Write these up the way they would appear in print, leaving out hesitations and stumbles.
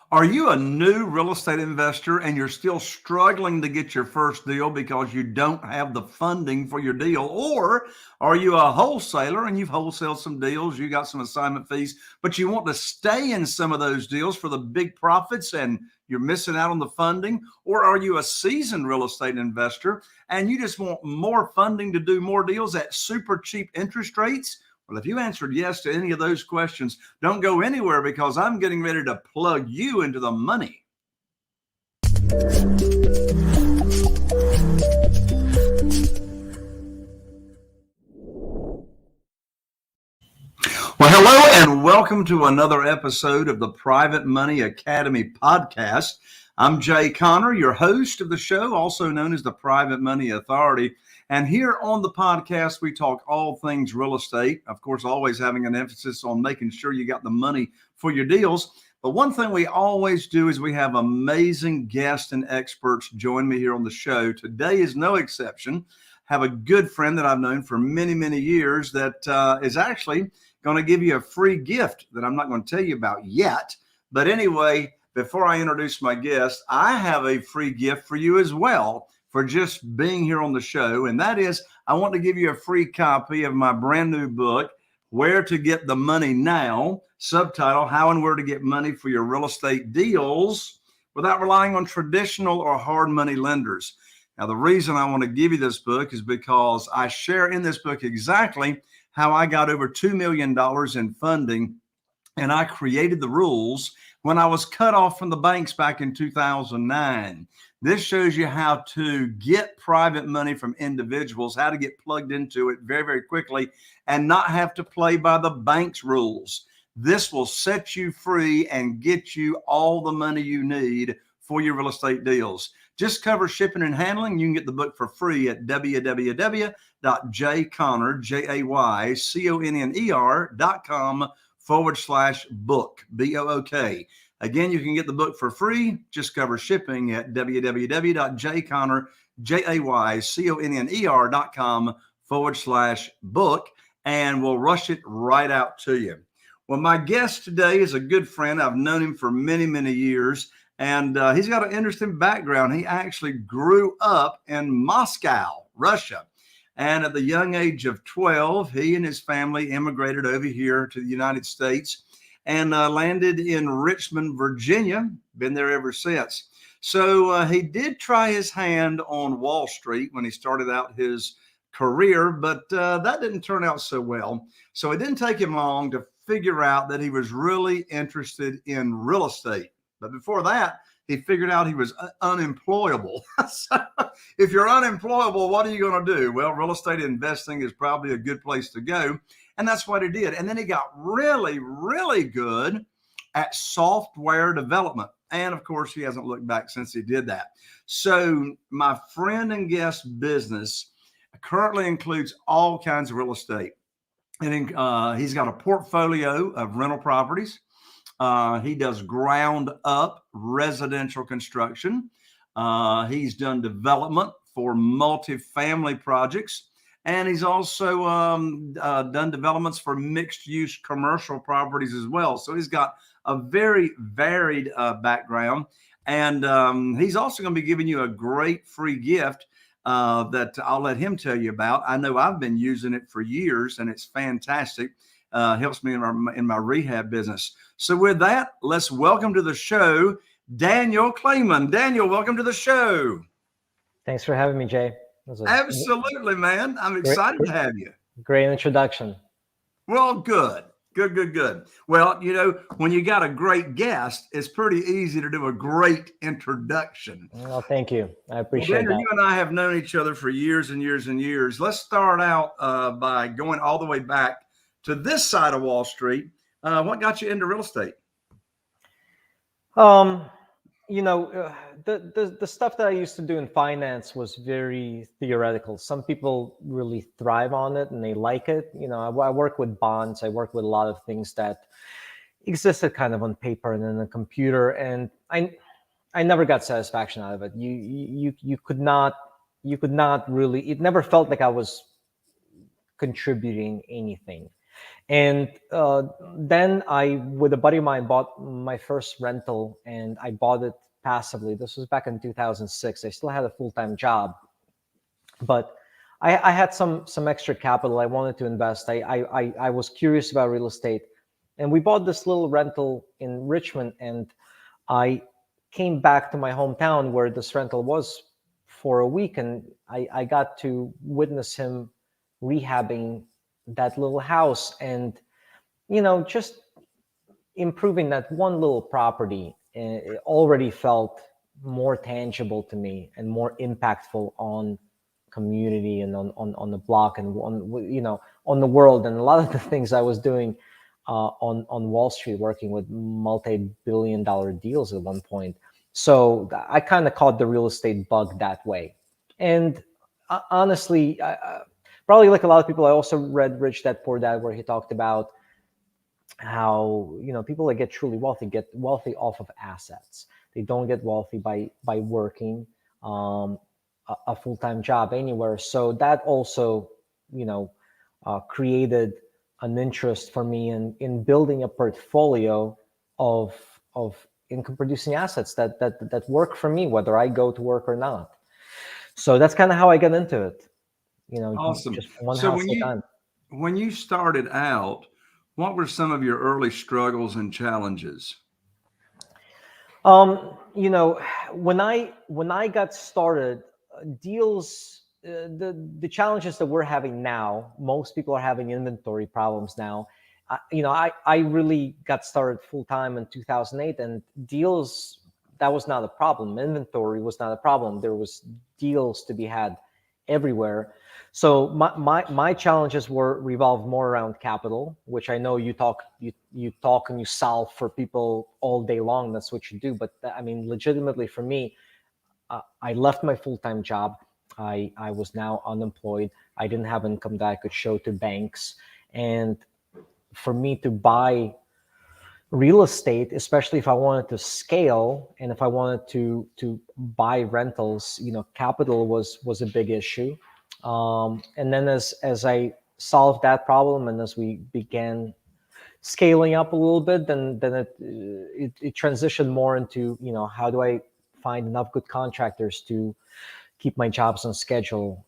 Are you a new real estate investor and you're still struggling to get your first deal because you don't have the funding for your deal? Or are you a wholesaler and you've wholesaled some deals, you got some assignment fees, but you want to stay in some of those deals for the big profits and you're missing out on the funding? Or are you a seasoned real estate investor and you just want more funding to do more deals at super cheap interest rates? Well, if you answered yes to any of those questions, don't go anywhere because I'm getting ready to plug you into the money. Well, hello and welcome to another episode of the Private Money Academy podcast. I'm Jay Conner, your host of the show, also known as the Private Money Authority. And here on the podcast, we talk all things real estate, of course, always having an emphasis on making sure you got the money for your deals. But one thing we always do is we have amazing guests and experts join me here on the show. Today is no exception. I have a good friend that I've known for many, many years that is actually going to give you a free gift that I'm not going to tell you about yet. But anyway, before I introduce my guest, I have a free gift for you as well for just being here on the show. And that is, I want to give you a free copy of my brand new book, Where to Get the Money Now, subtitle, How and Where to Get Money for Your Real Estate Deals Without Relying on Traditional or Hard Money Lenders. Now, the reason I want to give you this book is because I share in this book exactly how I got over $2 million in funding, and I created the rules when I was cut off from the banks back in 2009. This shows you how to get private money from individuals, how to get plugged into it very, very quickly and not have to play by the bank's rules. This will set you free and get you all the money you need for your real estate deals. Just cover shipping and handling. You can get the book for free at www.jayconner.com/book, BOOK. Again, you can get the book for free. Just cover shipping at www.jayconner.com/book, and we'll rush it right out to you. Well, my guest today is a good friend. I've known him for many, many years, and he's got an interesting background. He actually grew up in Moscow, Russia. And at the young age of 12, he and his family immigrated over here to the United States and landed in Richmond, Virginia. Been there ever since. So he did try his hand on Wall Street when he started out his career, but that didn't turn out so well. So it didn't take him long to figure out that he was really interested in real estate. But before that, he figured out he was unemployable. So if you're unemployable, what are you going to do? Well, real estate investing is probably a good place to go. And that's what he did. And then he got really, really good at software development. And of course, he hasn't looked back since he did that. So my friend and guest business currently includes all kinds of real estate. And he's got a portfolio of rental properties. He does ground up residential construction. He's done development for multifamily projects. And he's also done developments for mixed use commercial properties as well. So he's got a very varied background. And he's also going to be giving you a great free gift that I'll let him tell you about. I know I've been using it for years and it's fantastic. Helps me in my rehab business. So with that, let's welcome to the show, Daniil Kleyman. Daniil, welcome to the show. Thanks for having me, Jay. Absolutely, man. I'm excited to have you. Great introduction. Well, good. Well, you know, when you got a great guest, it's pretty easy to do a great introduction. Well, thank you. I appreciate Daniil, that. you and I have known each other for years and years and years. Let's start out by going all the way back to this side of Wall Street. What got you into real estate? The stuff that I used to do in finance was very theoretical. Some people really thrive on it and they like it. I work with bonds. I work with a lot of things that existed kind of on paper and in a computer, and I never got satisfaction out of it. You could not really. It never felt like I was contributing anything. And then I, with a buddy of mine, bought my first rental, and I bought it passively. This was back in 2006. I still had a full-time job, but I had some extra capital. I wanted to invest. I was curious about real estate, and we bought this little rental in Richmond. And I came back to my hometown where this rental was for a week, and I got to witness him rehabbing that little house, and just improving that one little property. It already felt more tangible to me and more impactful on community and on the block and on the world, and a lot of the things I was doing on Wall Street, working with multi-billion-dollar deals at one point. So I kind of caught the real estate bug that way. And honestly, probably like a lot of people, I also read Rich Dad Poor Dad, where he talked about how people that get wealthy off of assets. They don't get wealthy by working a full-time job anywhere. So that also created an interest for me in building a portfolio of income producing assets that work for me, whether I go to work or not. So that's kind of how I got into it. Awesome. Just one So house at a time. when you started out, what were some of your early struggles and challenges? When I got started, deals, the challenges that we're having now, most people are having inventory problems now. I really got started full time in 2008, and deals, that was not a problem. Inventory was not a problem. There was deals to be had everywhere. So my challenges were revolved more around capital, which I know you talk and you solve for people all day long. That's what you do. But I mean, legitimately for me, I left my full-time job. I was now unemployed. I didn't have income that I could show to banks. And for me to buy real estate, especially if I wanted to scale and if I wanted to buy rentals, capital was a big issue. And then as I solved that problem, and as we began scaling up a little bit, then it transitioned more into how do I find enough good contractors to keep my jobs on schedule.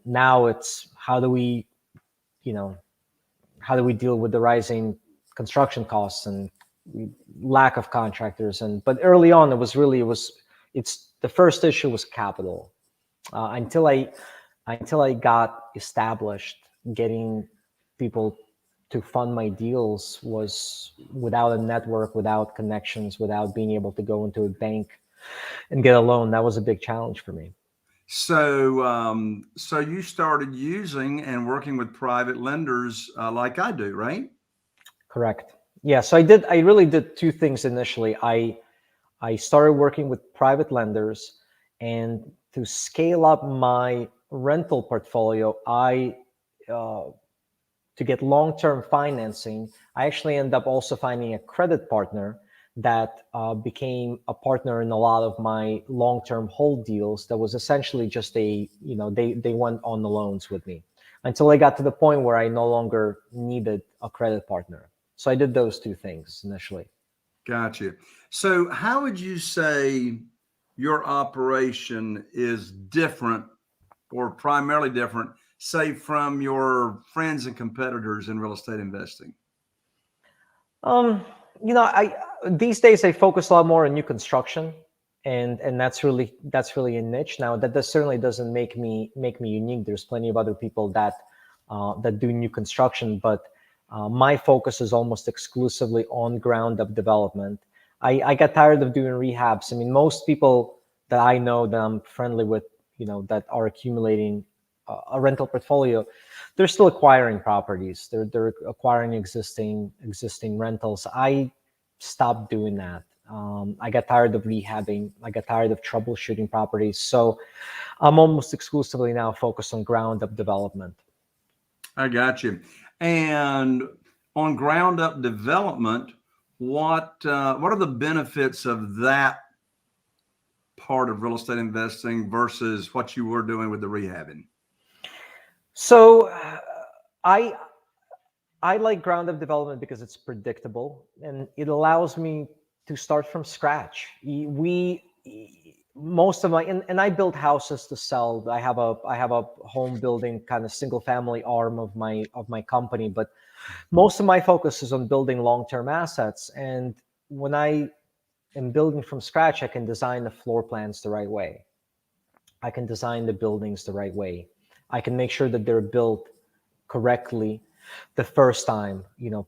Now it's how do we deal with the rising construction costs and lack of contractors. But early on, it's the first issue was capital. Until I got established, getting people to fund my deals was without a network, without connections, without being able to go into a bank and get a loan. That was a big challenge for me. So you started using and working with private lenders, like I do, right? Correct. Yeah. So I really did two things initially. I started working with private lenders, and to scale up my rental portfolio, to get long-term financing, I actually ended up also finding a credit partner that became a partner in a lot of my long-term hold deals. That was essentially just they went on the loans with me until I got to the point where I no longer needed a credit partner. So I did those two things initially. Gotcha. So how would you say your operation is different or primarily different, say, from your friends and competitors in real estate investing? Um, I these days I focus a lot more on new construction, and that's really a niche. Now that certainly doesn't make me unique. There's plenty of other people that do new construction, but my focus is almost exclusively on ground up development. I got tired of doing rehabs. I mean, most people that I know that I'm friendly with, that are accumulating a rental portfolio, they're still acquiring properties. They're acquiring existing rentals. I stopped doing that. I got tired of rehabbing. I got tired of troubleshooting properties. So I'm almost exclusively now focused on ground up development. I got you. And on ground up development, what are the benefits of that part of real estate investing versus what you were doing with the rehabbing? So I I like ground up development because it's predictable and it allows me to start from scratch. Most of my and I build houses to sell. I have a home building kind of single family arm of my company, but most of my focus is on building long-term assets. And when I am building from scratch, I can design the floor plans the right way. I can design the buildings the right way. I can make sure that they're built correctly the first time,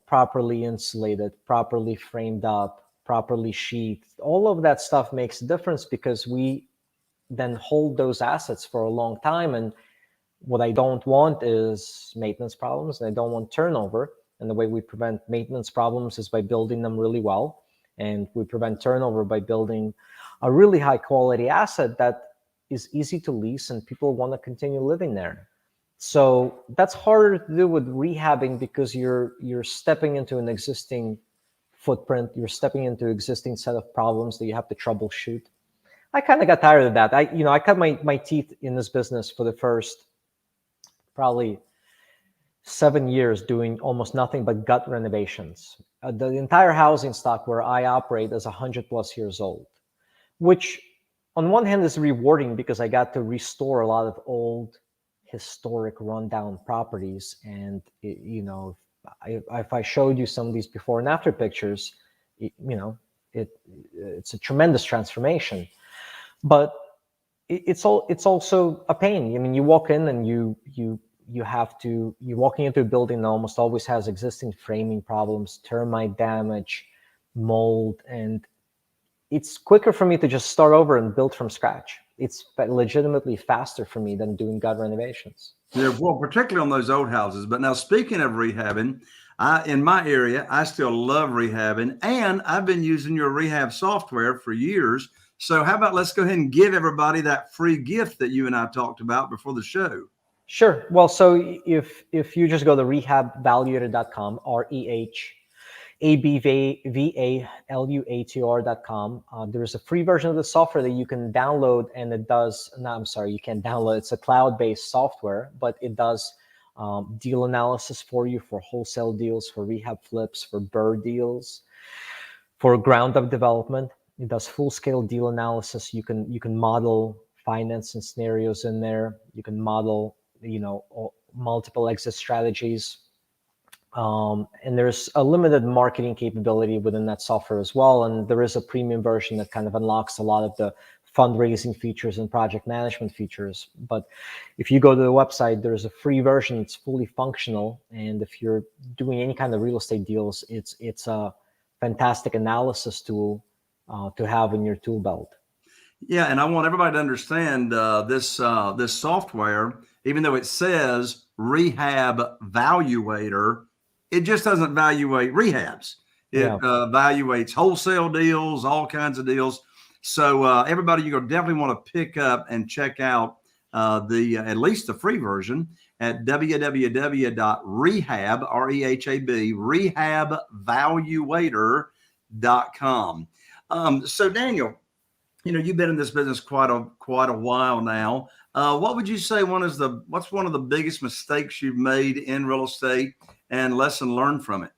properly insulated, properly framed up, properly sheathed. All of that stuff makes a difference because we then hold those assets for a long time. And what I don't want is maintenance problems, and I don't want turnover. And the way we prevent maintenance problems is by building them really well. And we prevent turnover by building a really high quality asset that is easy to lease and people want to continue living there. So that's harder to do with rehabbing because you're stepping into an existing footprint. You're stepping into existing set of problems that you have to troubleshoot. I kind of got tired of that. I cut my teeth in this business for the first probably 7 years doing almost nothing but gut renovations. The entire housing stock where I operate is 100+ years old, which on one hand is rewarding because I got to restore a lot of old, historic, rundown properties. And if I showed you some of these before and after pictures, it's a tremendous transformation. But it's also a pain. I mean, you walk in and you're walking into a building that almost always has existing framing problems, termite damage, mold, and it's quicker for me to just start over and build from scratch. It's legitimately faster for me than doing gut renovations. Yeah, well, particularly on those old houses. But now, speaking of rehabbing, in my area, I still love rehabbing, and I've been using your rehab software for years. So how about let's go ahead and give everybody that free gift that you and I talked about before the show. Sure. Well, so if you just go to rehabvaluator.com, rehabvaluator.com, there's a free version of the software that you can download, and it does. No, I'm sorry, you can't download. It's a cloud-based software, but it does deal analysis for you for wholesale deals, for rehab flips, for BRRRR deals, for ground-up development. It does full-scale deal analysis. You can model financing scenarios in there. You can model multiple exit strategies. And there's a limited marketing capability within that software as well. And there is a premium version that kind of unlocks a lot of the fundraising features and project management features. But if you go to the website, there's a free version. It's fully functional. And if you're doing any kind of real estate deals, it's a fantastic analysis tool to have in your tool belt. Yeah, and I want everybody to understand this software, even though it says Rehab Valuator, it just doesn't evaluate rehabs. It evaluates wholesale deals, all kinds of deals. So everybody, you're going to definitely want to pick up and check out at least the free version at www.rehab, R-E-H-A-B, rehabvaluator.com. So Daniil, you've been in this business quite a while now. What would you say what's one of the biggest mistakes you've made in real estate and lesson learned from it?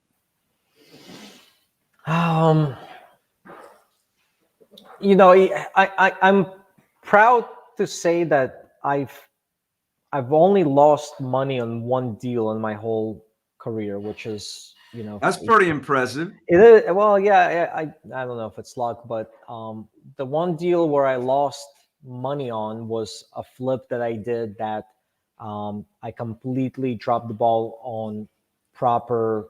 I'm proud to say that I've only lost money on one deal in my whole career, which is, that's pretty impressive. It is. Well, yeah, I don't know if it's luck, but the one deal where I lost money on was a flip that I did that I completely dropped the ball on proper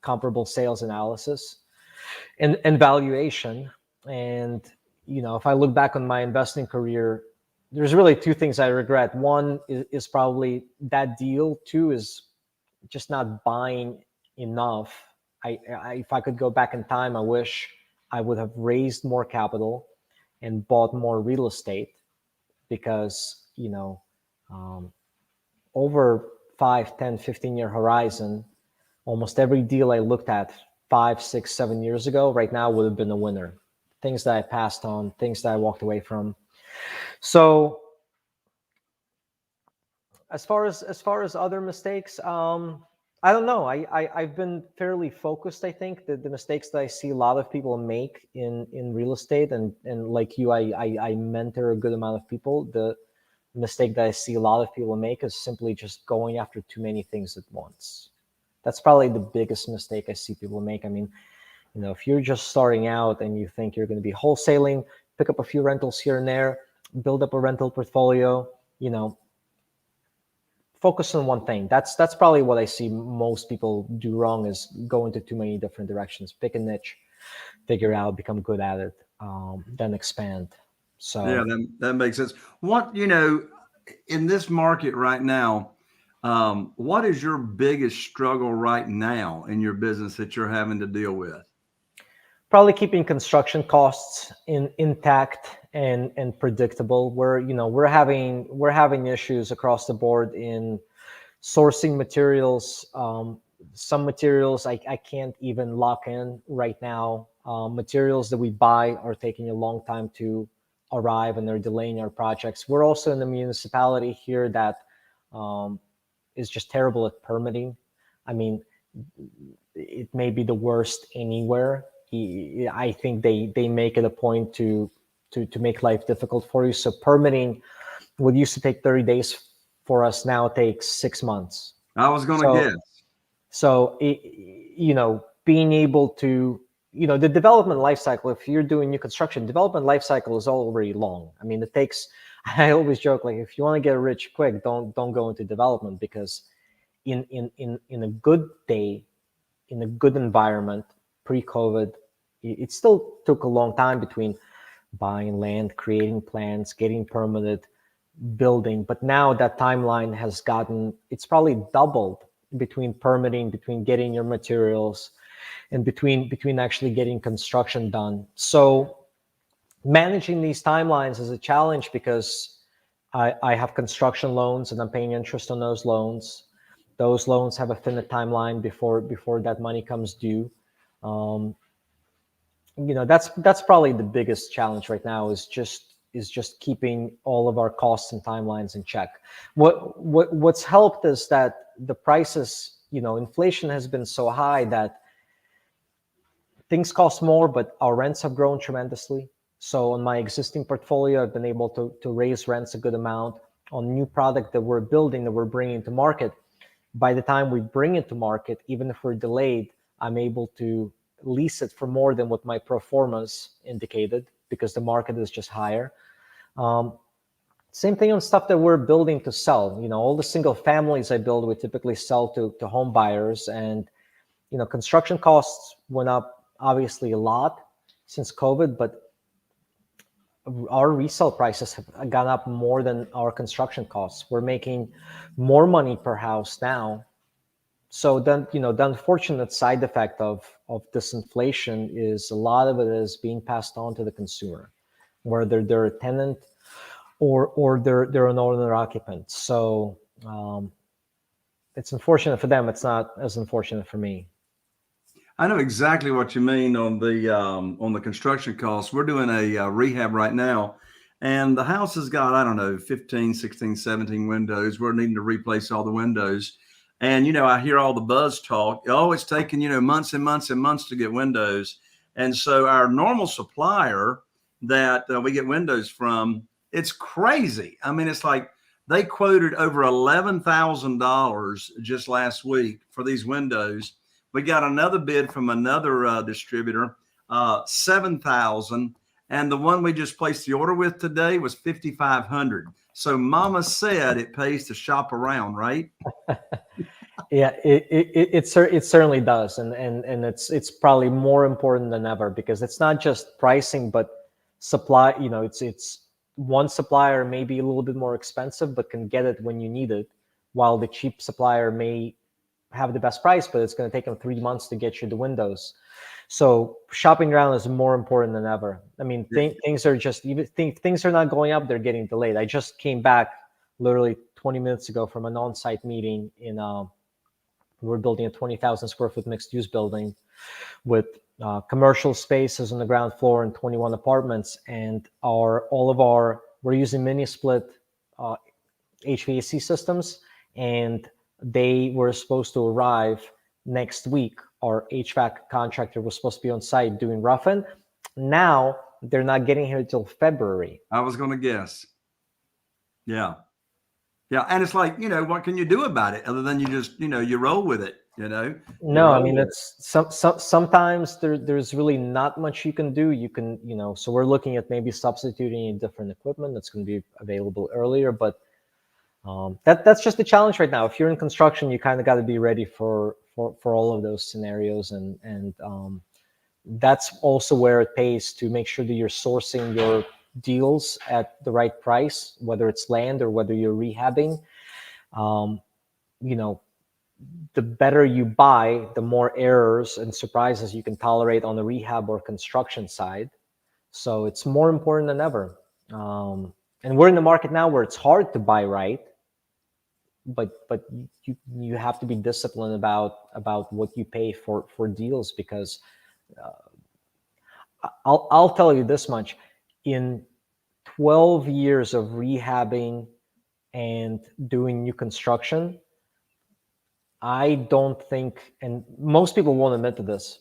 comparable sales analysis and valuation. And if I look back on my investing career, there's really two things I regret. One is probably that deal. Two is just not buying enough. If I could go back in time, I wish I would have raised more capital and bought more real estate, because over 5, 10, 15-year horizon, almost every deal I looked at 5, 6, 7 years ago right now would have been a winner. Things that I passed on, things that I walked away from. So as far as other mistakes, I don't know. I've been fairly focused. I think that the mistakes that I see a lot of people make in real estate, and like you, I mentor a good amount of people. The mistake that I see a lot of people make is simply just going after too many things at once. That's probably the biggest mistake I see people make. I mean, if you're just starting out and you think you're going to be wholesaling, pick up a few rentals here and there, build up a rental portfolio, focus on one thing. That's probably what I see most people do wrong, is go into too many different directions. Pick a niche, figure out, become good at it, then expand. Yeah, So that makes sense. What, in this market right now, what is your biggest struggle right now in your business that you're having to deal with? probably keeping construction costs intact and predictable. We're having issues across the board in sourcing materials. Some materials I can't even lock in right now. Materials that we buy are taking a long time to arrive, and they're delaying our projects. We're also in a municipality here that is just terrible at permitting. I mean, it may be the worst anywhere. I think they make it a point to make life difficult for you. So permitting, what used to take 30 days for us now takes 6 months. I was going to So guess. so being able to, the development life cycle, if you're doing new construction, development life cycle is already long. I mean, it takes, I always joke, like, if you want to get rich quick, don't go into development, because in a good day, in a good environment, pre-COVID, it still took a long time between buying land, creating plans, getting permitted, building. But now that timeline has it's probably doubled, between permitting, between getting your materials, and between actually getting construction done. So managing these timelines is a challenge, because I have construction loans and I'm paying interest on those loans. Those loans have a finite timeline before that money comes due. That's probably the biggest challenge right now, is just keeping all of our costs and timelines in check. What's helped is that the prices, inflation has been so high that things cost more, but our rents have grown tremendously. So on my existing portfolio, I've been able to raise rents a good amount. On new product that we're building, that we're bringing to market, by the time we bring it to market, even if we're delayed, I'm able to lease it for more than what my pro formas indicated, because the market is just higher. Same thing on stuff that we're building to sell. All the single families I build, we typically sell to home buyers. And, construction costs went up obviously a lot since COVID, but our resale prices have gone up more than our construction costs. We're making more money per house now. So then, the unfortunate side effect of this inflation is a lot of it is being passed on to the consumer, whether they're a tenant or they're an owner occupant. So it's unfortunate for them. It's not as unfortunate for me. I know exactly what you mean on the construction costs. We're doing a rehab right now, and the house has got, I don't know, 15, 16, 17 windows. We're needing to replace all the windows. And, I hear all the buzz talk. Oh, it's taking, months and months and months to get windows. And so our normal supplier that we get windows from, it's crazy. I mean, it's like they quoted over $11,000 just last week for these windows. We got another bid from another distributor, 7,000, and the one we just placed the order with today was 5,500. So Mama said it pays to shop around, right? Yeah, it certainly does, and it's probably more important than ever, because it's not just pricing, but supply. It's one supplier may be a little bit more expensive, but can get it when you need it, while the cheap supplier may have the best price, but it's going to take them 3 months to get you the windows. So shopping around is more important than ever. I mean, things are just, even things are not going up; they're getting delayed. I just came back literally 20 minutes ago from an on-site meeting in. We're building a 20,000 square foot mixed use building with commercial spaces on the ground floor and 21 apartments. And we're using mini split HVAC systems, and They were supposed to arrive next week. Our HVAC contractor was supposed to be on site doing roughing. Now they're not getting here till February. I was going to guess. Yeah. Yeah. And it's like, what can you do about it other than you just, you roll with it, No, I mean, it's sometimes there's really not much you can do. You can, so we're looking at maybe substituting different equipment that's going to be available earlier, but that's just the challenge right now. If you're in construction, you kind of got to be ready for all of those scenarios, and that's also where it pays to make sure that you're sourcing your deals at the right price, whether it's land or whether you're rehabbing. The better you buy, the more errors and surprises you can tolerate on the rehab or construction side. So it's more important than ever. And we're in the market now where it's hard to buy right, but you have to be disciplined about what you pay for deals, because I'll tell you this much: in 12 years of rehabbing and doing new construction, I don't think, and most people won't admit to this,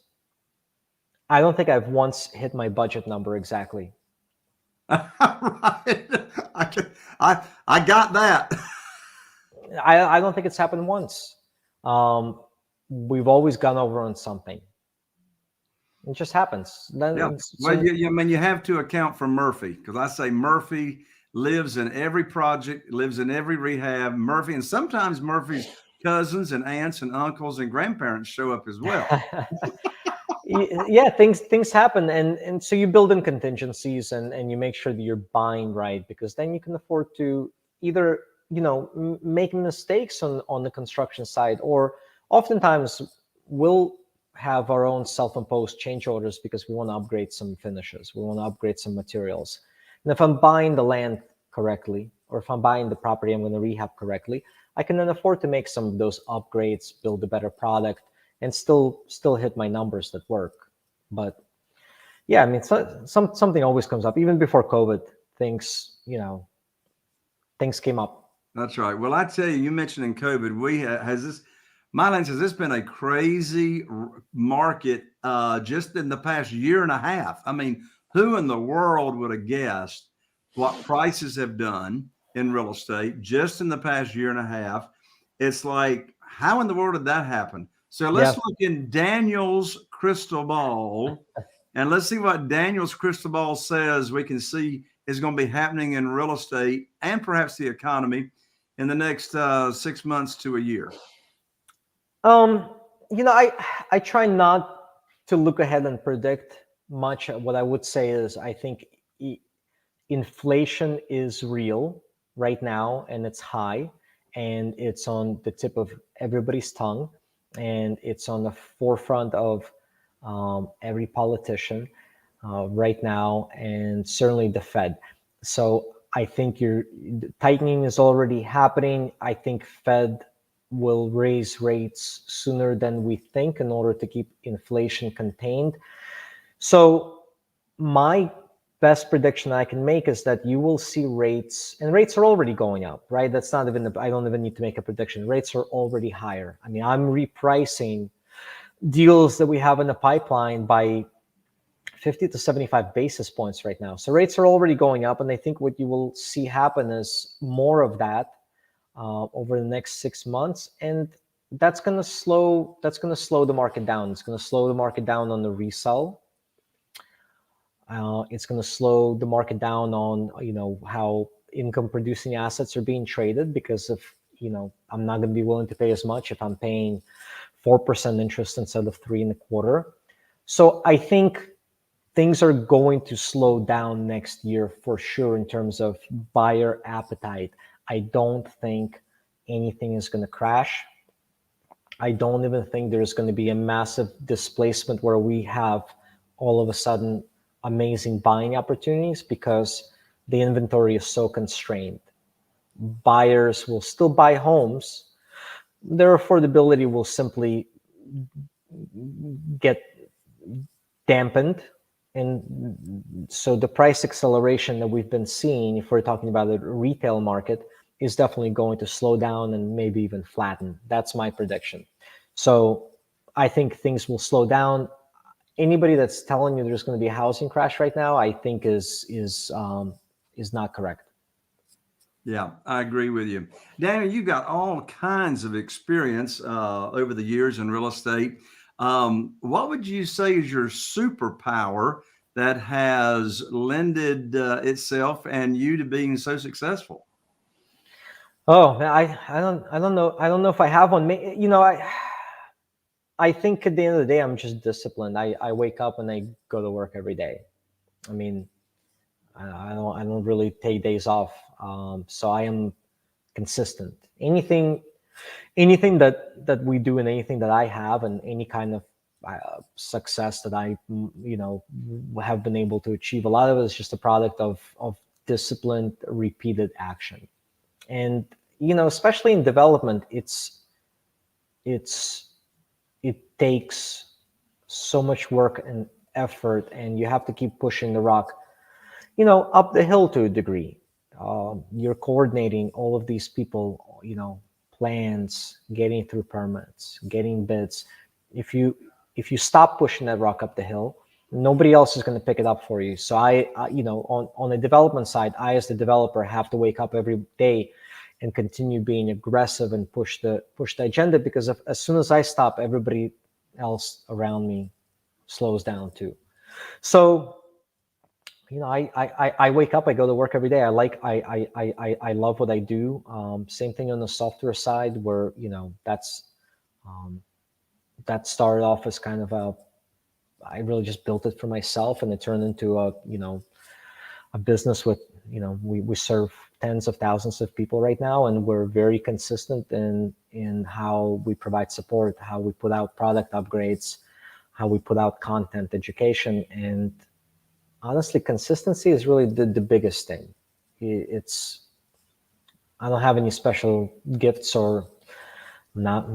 I don't think I've once hit my budget number exactly. Right. I got that. I don't think it's happened once. We've always gone over on something. It just happens. Yeah. Well, you have to account for Murphy, because I say Murphy lives in every project, lives in every rehab. Murphy, and sometimes Murphy's cousins and aunts and uncles and grandparents show up as well. Yeah, things happen, and so you build in contingencies, and you make sure that you're buying right, because then you can afford to either make mistakes on the construction side, or oftentimes we'll have our own self-imposed change orders because we want to upgrade some finishes, we want to upgrade some materials. And if I'm buying the land correctly, or if I'm buying the property I'm going to rehab correctly, I can then afford to make some of those upgrades, build a better product, and still hit my numbers that work. But yeah, I mean, something always comes up. Even before COVID, things came up. That's right. Well, I tell you, you mentioned in COVID, has this been a crazy market just in the past year and a half? I mean, who in the world would have guessed what prices have done in real estate just in the past year and a half? It's like, how in the world did that happen? So let's look in Daniil's crystal ball, and let's see what Daniil's crystal ball says we can see is going to be happening in real estate and perhaps the economy in the next 6 months to a year. I try not to look ahead and predict much. What I would say is, I think inflation is real right now, and it's high, and it's on the tip of everybody's tongue, and it's on the forefront of every politician right now, and certainly the Fed. So I think tightening is already happening. I think Fed will raise rates sooner than we think in order to keep inflation contained. So my best prediction I can make is that you will see rates, and rates are already going up, right? That's not even, I don't even need to make a prediction. Rates are already higher. I mean, I'm repricing deals that we have in the pipeline by 50 to 75 basis points right now. So rates are already going up, and I think what you will see happen is more of that over the next 6 months, and that's going to slow the market down. It's going to slow the market down on the resell. It's going to slow the market down on how income producing assets are being traded, because if I'm not going to be willing to pay as much if I'm paying 4% interest instead of 3.25%. So I think things are going to slow down next year for sure in terms of buyer appetite. I don't think anything is going to crash. I don't even think there's going to be a massive displacement where we have all of a sudden amazing buying opportunities, because the inventory is so constrained. Buyers will still buy homes. Their affordability will simply get dampened. And so the price acceleration that we've been seeing, if we're talking about the retail market, is definitely going to slow down and maybe even flatten. That's my prediction. So I think things will slow down. Anybody that's telling you there's going to be a housing crash right now, I think is not correct. Yeah, I agree with you. Daniel, you got all kinds of experience over the years in real estate. What would you say is your superpower that has lended itself and you to being so successful? Oh, I don't know if I have one. I think at the end of the day, I'm just disciplined. I wake up and I go to work every day. I mean, I don't really take days off. So I am consistent. Anything that we do and anything that I have and any kind of success that I have been able to achieve, a lot of it is just a product of disciplined, repeated action. And especially in development, it's it takes so much work and effort, and you have to keep pushing the rock up the hill to a degree. You're coordinating all of these people, plans, getting through permits, getting bids. If you stop pushing that rock up the hill, nobody else is going to pick it up for you. So on the development side, I as the developer have to wake up every day and continue being aggressive and push the agenda, because as soon as I stop, everybody else around me slows down too. So I wake up, I go to work every day. I love what I do. Same thing on the software side, where that started off as kind of I really just built it for myself, and it turned into a business with we serve tens of thousands of people right now, and we're very consistent in how we provide support, how we put out product upgrades, how we put out content education. And honestly, consistency is really the biggest thing. I don't have any special gifts, or not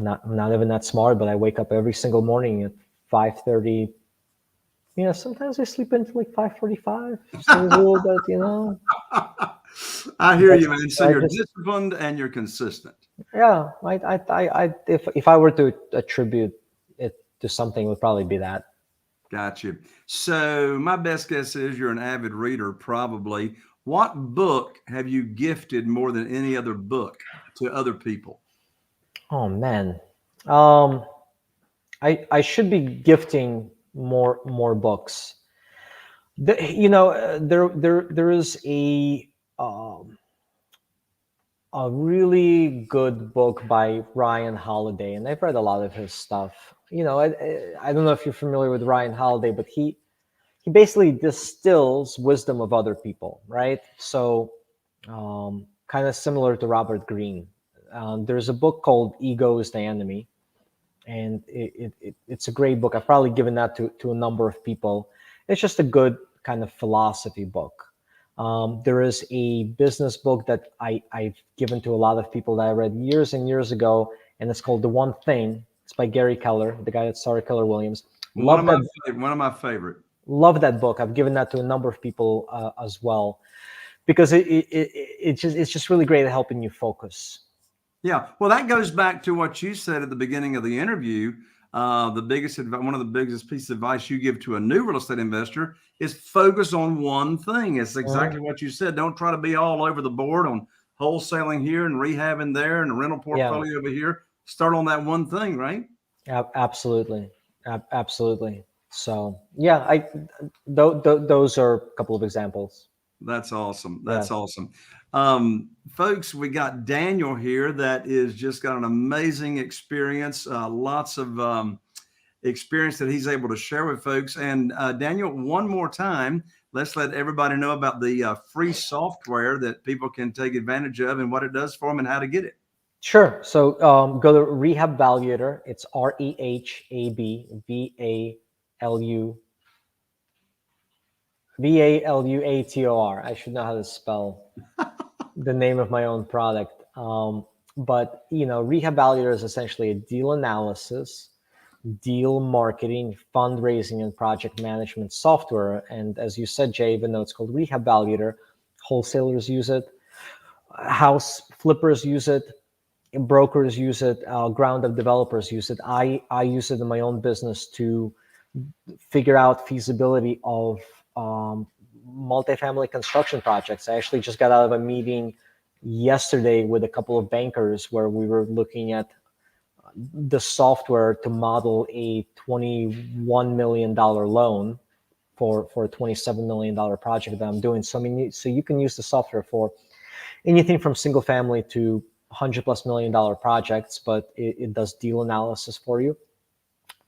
even that smart, but I wake up every single morning at 5:30. Sometimes I sleep into like 5:45. Snooze a little bit. I hear That's, you, man. So I you're just disciplined and you're consistent. Yeah. If I were to attribute it to something, it would probably be that. Got you. So my best guess is you're an avid reader, probably. What book have you gifted more than any other book to other people? Oh man. Um, I should be gifting more books. There is a really good book by Ryan Holiday, and I've read a lot of his stuff. I don't know if you're familiar with Ryan Holiday, but he basically distills wisdom of other people, right? So, kind of similar to Robert Greene. There's a book called Ego is the Enemy, and it's a great book. I've probably given that to a number of people. It's just a good kind of philosophy book. There is a business book that I've given to a lot of people that I read years and years ago, and it's called The One Thing. It's by Gary Keller, the guy that started Keller Williams. One of Love my that one of my favorite. love that book. I've given that to a number of people as well, because it's just really great at helping you focus. Yeah, well, that goes back to what you said at the beginning of the interview. One of the biggest pieces of advice you give to a new real estate investor is focus on one thing. It's exactly what you said. Don't try to be all over the board on wholesaling here and rehabbing there and a rental Yeah, portfolio over here. Start on that one thing, right? absolutely, absolutely. So yeah, those are a couple of examples. That's awesome. Yeah. That's awesome. Folks, we got Daniel here that is just got an amazing experience, lots of experience that he's able to share with folks. And Daniel, one more time, let's let everybody know about the free software that people can take advantage of and what it does for them and how to get it. Sure. So go to Rehab Valuator. It's REHABVALUATOR. I should know how to spell the name of my own product. But Rehab Valuator is essentially a deal analysis, deal marketing, fundraising, and project management software. And as you said, Jay, even though it's called Rehab Valuator, wholesalers use it. house flippers use it, brokers use it, ground up developers use it. I use it in my own business to figure out feasibility of multifamily construction projects. I actually just got out of a meeting yesterday with a couple of bankers where we were looking at the software to model a $21 million loan for a $27 million project that I'm doing. So I mean, so you can use the software for anything from single family to $100+ million projects, but it does deal analysis for you.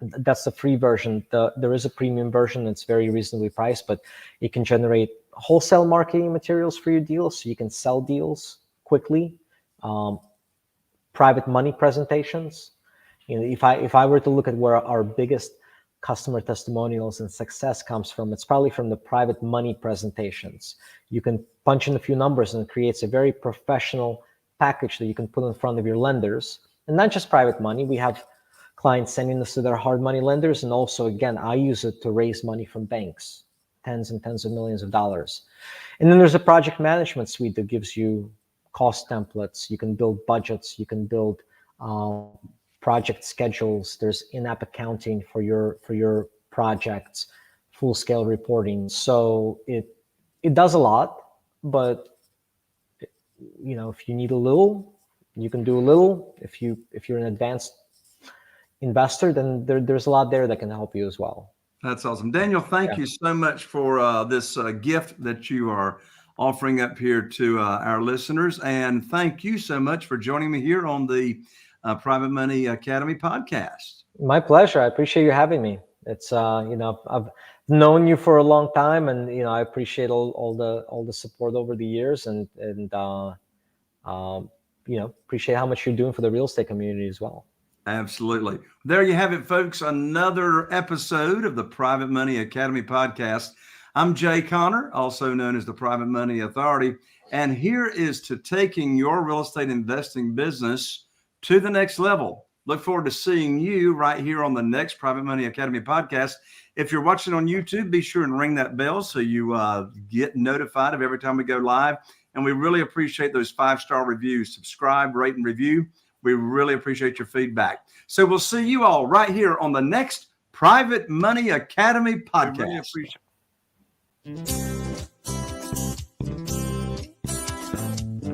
That's the free version. There is a premium version that's very reasonably priced, but it can generate wholesale marketing materials for your deals, so you can sell deals quickly. Private money presentations. If I were to look at where our biggest customer testimonials and success comes from, it's probably from the private money presentations. You can punch in a few numbers and it creates a very professional package that you can put in front of your lenders. And not just private money. We have clients sending this to their hard money lenders. And also, again, I use it to raise money from banks, tens and tens of millions of dollars. And then there's a project management suite that gives you cost templates. You can build budgets. You can build project schedules. There's in-app accounting for your projects, full scale reporting. So it does a lot, but if you need a little, you can do a little. If you're an advanced investor, then there's a lot there that can help you as well. That's awesome. Daniil, thank you so much for this gift that you are offering up here to our listeners. And thank you so much for joining me here on the Private Money Academy podcast. My pleasure. I appreciate you having me. It's I've known you for a long time, and I appreciate all the support over the years, and appreciate how much you're doing for the real estate community as well. Absolutely. There you have it, folks. Another episode of the Private Money Academy podcast. I'm Jay Connor, also known as the Private Money Authority, and here is to taking your real estate investing business to the next level. Look forward to seeing you right here on the next Private Money Academy podcast. If you're watching on YouTube, be sure and ring that bell so you get notified of every time we go live. And we really appreciate those 5-star reviews. Subscribe, rate, and review. We really appreciate your feedback. So we'll see you all right here on the next Private Money Academy podcast. We really appreciate it.